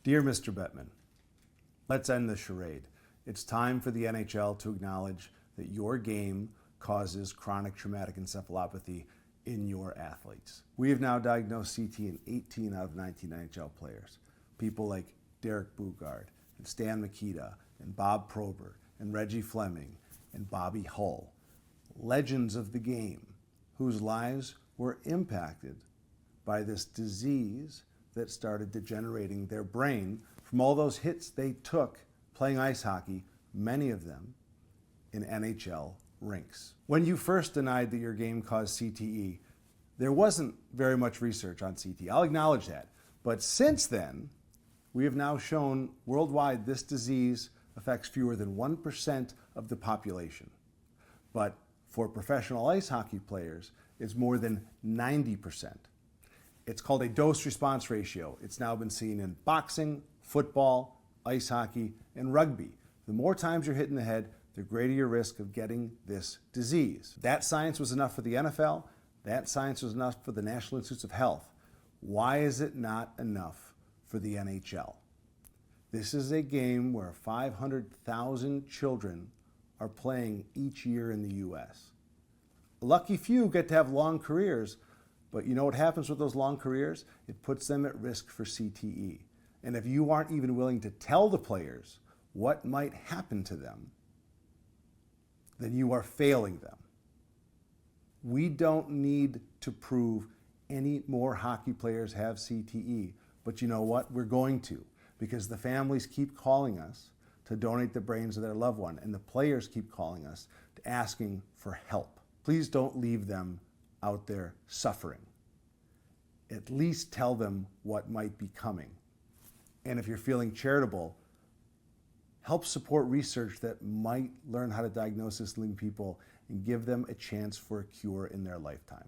Dear Mr. Bettman, let's end the charade. It's time for the NHL to acknowledge that your game causes chronic traumatic encephalopathy in your athletes. We have now diagnosed CTE in 18 out of 19 NHL players. People like Derek Boogaard and Stan Mikita and Bob Probert and Reggie Fleming and Bobby Hull. Legends of the game whose lives were impacted by this disease that started degenerating their brain from all those hits they took playing ice hockey, many of them in NHL rinks. When you first denied that your game caused CTE, there wasn't very much research on CTE. I'll acknowledge that. But since then, we have now shown worldwide this disease affects fewer than 1% of the population. But for professional ice hockey players, it's more than 90%. It's called a dose-response ratio. It's now been seen in boxing, football, ice hockey, and rugby. The more times you're hit in the head, the greater your risk of getting this disease. That science was enough for the NFL. That science was enough for the National Institutes of Health. Why is it not enough for the NHL? This is a game where 500,000 children are playing each year in the U.S. A lucky few get to have long careers, but you know what happens with those long careers? It puts them at risk for CTE. And if you aren't even willing to tell the players what might happen to them, then you are failing them. We don't need to prove any more hockey players have CTE, but you know what? We're going to, because the families keep calling us to donate the brains of their loved one, and the players keep calling us to asking for help. Please don't leave them out there suffering. At least tell them what might be coming. And if you're feeling charitable, help support research that might learn how to diagnose this in people and give them a chance for a cure in their lifetime.